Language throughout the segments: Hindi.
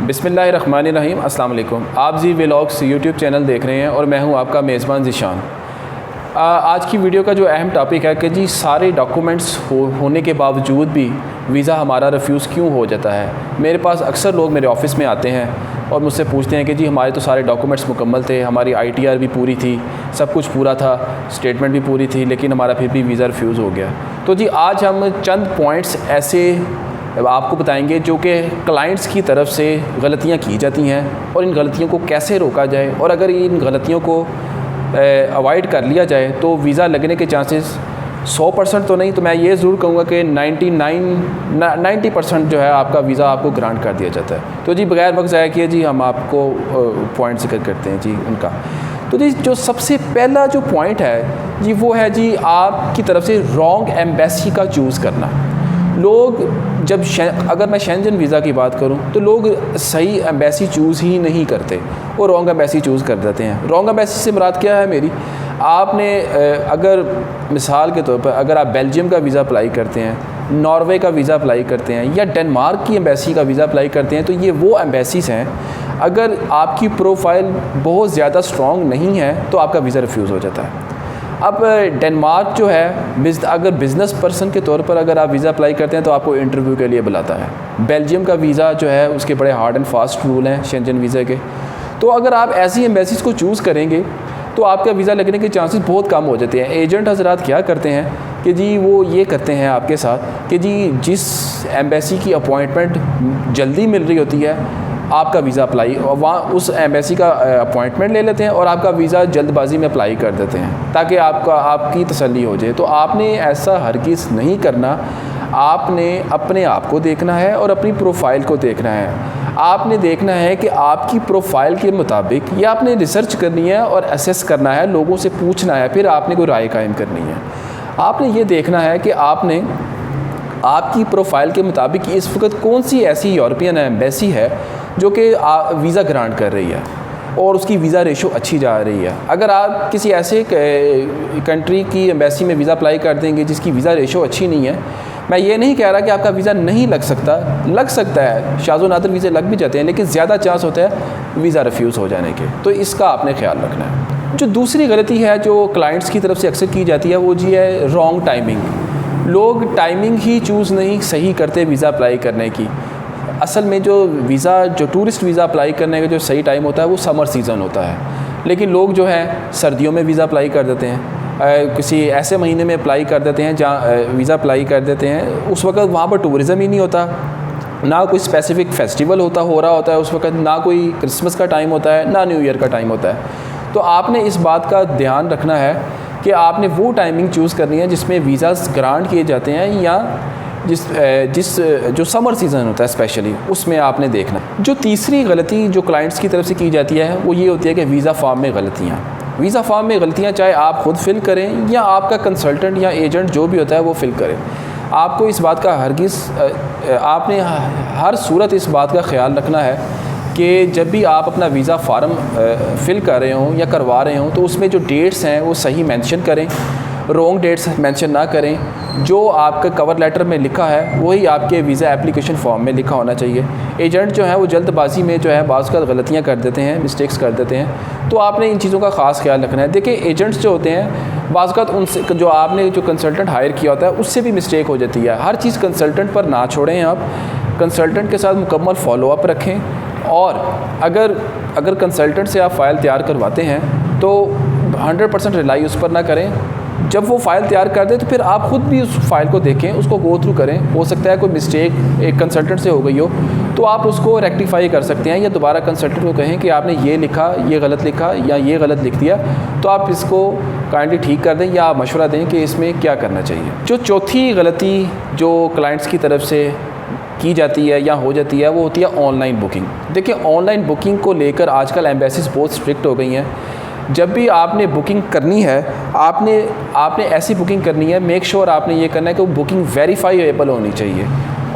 बिस्मिल्लाहिर्रहमानिर्रहीम अस्सलाम वालेकुम। आप जी व्लॉग्स यूट्यूब चैनल देख रहे हैं और मैं हूं आपका मेज़बान ज़ीशान। आज की वीडियो का जो अहम टॉपिक है कि जी सारे डॉक्यूमेंट्स होने के बावजूद भी वीज़ा हमारा रिफ्यूज़ क्यों हो जाता है। मेरे पास अक्सर लोग मेरे ऑफ़िस में आते हैं और मुझसे पूछते हैं कि जी हमारे तो सारे डॉक्यूमेंट्स मुकम्मल थे, हमारी ITR भी पूरी थी, सब कुछ पूरा था, स्टेटमेंट भी पूरी थी, लेकिन हमारा फिर भी वीज़ा रिफ्यूज़ हो गया। तो जी आज हम चंद पॉइंट्स ऐसे आपको बताएंगे जो कि क्लाइंट्स की तरफ से गलतियां की जाती हैं और इन गलतियों को कैसे रोका जाए, और अगर इन गलतियों को अवॉइड कर लिया जाए तो वीज़ा लगने के चांसेस 100% तो नहीं, तो मैं ये ज़रूर कहूँगा कि 90% जो है आपका वीज़ा आपको ग्रांट कर दिया जाता है। तो जी बगैर वक्त ज़ाया किए जी हम आपको पॉइंट जिक्र करते हैं जी उनका। तो जी जो सबसे पहला जो पॉइंट है जी वो है जी आपकी तरफ से रॉन्ग एम्बेसी का चूज़ करना। लोग जब अगर मैं शेंजन वीज़ा की बात करूं तो लोग सही एम्बेसी चूज़ ही नहीं करते, वो रॉन्ग एम्बेसी चूज़ कर देते हैं। रॉन्ग एम्बेसी से मुराद क्या है मेरी, आपने अगर मिसाल के तौर पर अगर आप बेल्जियम का वीज़ा अप्लाई करते हैं, नॉर्वे का वीज़ा अप्लाई करते हैं या डेनमार्क की एम्बेसी का वीज़ा अप्लाई करते हैं, तो ये वो एम्बेसीज़ हैं अगर आपकी प्रोफाइल बहुत ज़्यादा स्ट्रॉन्ग नहीं है तो आपका वीज़ा रिफ्यूज़ हो जाता है। अब डेनमार्क जो है अगर बिज़नेस पर्सन के तौर पर अगर आप वीज़ा अप्लाई करते हैं तो आपको इंटरव्यू के लिए बुलाता है। बेल्जियम का वीज़ा जो है उसके बड़े हार्ड एंड फास्ट रूल हैं शेंजन वीज़ा के। तो अगर आप ऐसी एम्बेसीज़ को चूज़ करेंगे तो आपका वीज़ा लगने के चांसेस बहुत कम हो जाते हैं। एजेंट हज़रात क्या करते हैं कि जी वो ये करते हैं आपके साथ कि जी जिस एम्बेसी की अपॉइंटमेंट जल्दी मिल रही होती है आपका वीज़ा अप्लाई, वहाँ उस एम्बेसी का अपॉइंटमेंट ले लेते हैं और आपका वीज़ा जल्दबाजी में अप्लाई कर देते हैं ताकि आपकी तसल्ली हो जाए। तो आपने ऐसा हरगिज़ नहीं करना। आपने अपने आप को देखना है और अपनी प्रोफाइल को देखना है। आपने देखना है कि आपकी प्रोफाइल के मुताबिक या आपने रिसर्च करनी है और असेस करना है, लोगों से पूछना है, फिर आपने कोई राय कायम करनी है। आपने ये देखना है कि आपने आपकी प्रोफाइल के मुताबिक इस वक्त कौन सी ऐसी यूरोपियन एम्बेसी है जो कि वीज़ा ग्रांट कर रही है और उसकी वीज़ा रेशो अच्छी जा रही है। अगर आप किसी ऐसे कंट्री की एम्बेसी में वीज़ा अप्लाई कर देंगे जिसकी वीज़ा रेशो अच्छी नहीं है, मैं ये नहीं कह रहा कि आपका वीज़ा नहीं लग सकता है, शाज़ो नादिर वीज़े लग भी जाते हैं, लेकिन ज़्यादा चांस होता है वीज़ा रिफ्यूज़ हो जाने के। तो इसका आपने ख्याल रखना है। जो दूसरी गलती है जो क्लाइंट्स की तरफ से अक्सर की जाती है वो जी है रॉन्ग टाइमिंग। लोग टाइमिंग ही चूज़ नहीं सही करते वीज़ा अप्लाई करने की। असल में जो टूरिस्ट वीज़ा अप्लाई करने का जो सही टाइम होता है वो समर सीज़न होता है, लेकिन लोग जो है सर्दियों में वीज़ा अप्लाई कर देते हैं, किसी ऐसे महीने में अप्लाई कर देते हैं जहाँ वीज़ा अप्लाई कर देते हैं। उस वक्त वहाँ पर टूरिज़म ही नहीं होता, ना कोई स्पेसिफ़िक फेस्टिवल हो रहा होता है उस वक्त, ना कोई क्रिसमस का टाइम होता है, ना न्यू ईयर का टाइम होता है। तो आपने इस बात का ध्यान रखना है कि आपने वो टाइमिंग चूज़ करनी है जिसमें वीज़ाज़ ग्रांट किए जाते हैं या जो समर सीज़न होता है स्पेशली उसमें आपने देखना। जो तीसरी गलती जो क्लाइंट्स की तरफ से की जाती है वो ये होती है कि वीज़ा फॉर्म में गलतियाँ चाहे आप ख़ुद फिल करें या आपका कंसल्टेंट या एजेंट जो भी होता है वो फिल करें। आपको इस बात का आपने हर सूरत इस बात का ख्याल रखना है कि जब भी आप अपना वीज़ा फार्म फिल कर रहे हों या करवा रहे हों तो उसमें जो डेट्स हैं वो सही मेंशन करें, रॉन्ग डेट्स मेंशन ना करें। जो आपका कवर लेटर में लिखा है वही आपके वीज़ा एप्लीकेशन फॉर्म में लिखा होना चाहिए। एजेंट जो है वो जल्दबाजी में जो है बाज़ का गलतियाँ कर देते हैं, मिस्टेक्स कर देते हैं, तो आपने इन चीज़ों का ख़ास ख्याल रखना है। देखिए एजेंट्स जो होते हैं बाज़ का उनसे जो आपने जो कंसल्टेंट हायर किया होता है उससे भी मिस्टेक हो जाती है। हर चीज़ कंसल्टेंट पर ना छोड़ें, आप कंसल्टेंट के साथ मुकम्मल फॉलोअप रखें, और अगर कंसल्टेंट से आप फ़ाइल तैयार करवाते हैं तो 100% रिलाई उस पर ना करें। जब वो फ़ाइल तैयार कर दे तो फिर आप ख़ुद भी उस फाइल को देखें, उसको गो थ्रू करें। हो सकता है कोई मिस्टेक एक कंसल्टेंट से हो गई हो तो आप उसको रेक्टिफाई कर सकते हैं, या दोबारा कंसल्टेंट को कहें कि आपने ये लिखा, ये गलत लिखा या ये गलत लिख दिया, तो आप इसको काइंडली ठीक कर दें या आप मशवरा दें कि इसमें क्या करना चाहिए। जो चौथी गलती जो क्लाइंट्स की तरफ से की जाती है या हो जाती है वो होती है ऑनलाइन बुकिंग। देखिए ऑनलाइन बुकिंग को लेकर आजकल एम्बेसीज़ बहुत स्ट्रिक्ट हो गई हैं। जब भी आपने बुकिंग करनी है आपने ऐसी बुकिंग करनी है, मेक श्योर आपने ये करना है कि वो बुकिंग वेरीफाइएबल होनी चाहिए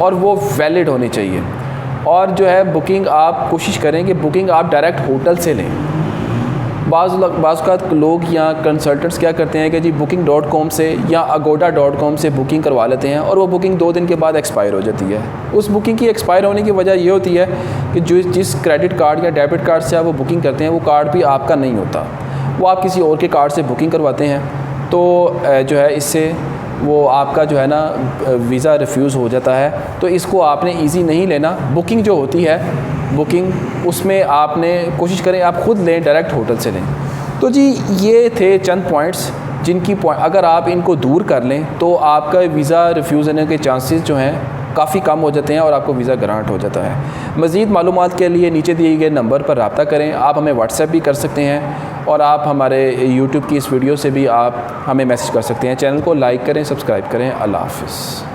और वो वैलिड होनी चाहिए। और जो है बुकिंग आप कोशिश करें कि बुकिंग आप डायरेक्ट होटल से लें। बाज़ लोग या कंसल्टेंट्स क्या करते हैं कि जी booking.com से या agoda.com से बुकिंग करवा लेते हैं और वो बुकिंग 2 दिन के बाद एक्सपायर हो जाती है। उस बुकिंग की एक्सपायर होने की वजह ये होती है कि जिस क्रेडिट कार्ड या डेबिट कार्ड से आप वो बुकिंग करते हैं वो कार्ड भी आपका नहीं होता, वो आप किसी और के कार्ड से बुकिंग करवाते हैं। तो जो है इससे वो आपका जो है ना वीज़ा रिफ्यूज़ हो जाता है। तो इसको आपने ईज़ी नहीं लेना। बुकिंग जो होती है बुकिंग उसमें आपने कोशिश करें आप ख़ुद लें, डायरेक्ट होटल से लें। तो जी ये थे चंद पॉइंट्स जिनकी अगर आप इनको दूर कर लें तो आपका वीज़ा रिफ्यूज़ होने के चांसेस जो हैं काफ़ी कम हो जाते हैं और आपको वीज़ा ग्रांट हो जाता है। मज़ीद मालूमात के लिए नीचे दिए गए नंबर पर रब्ता करें। आप हमें व्हाट्सएप भी कर सकते हैं और आप हमारे यूट्यूब की इस वीडियो से भी आप हमें मैसेज कर सकते हैं। चैनल को लाइक करें, सब्सक्राइब करें। अल्लाह हाफ़िज़।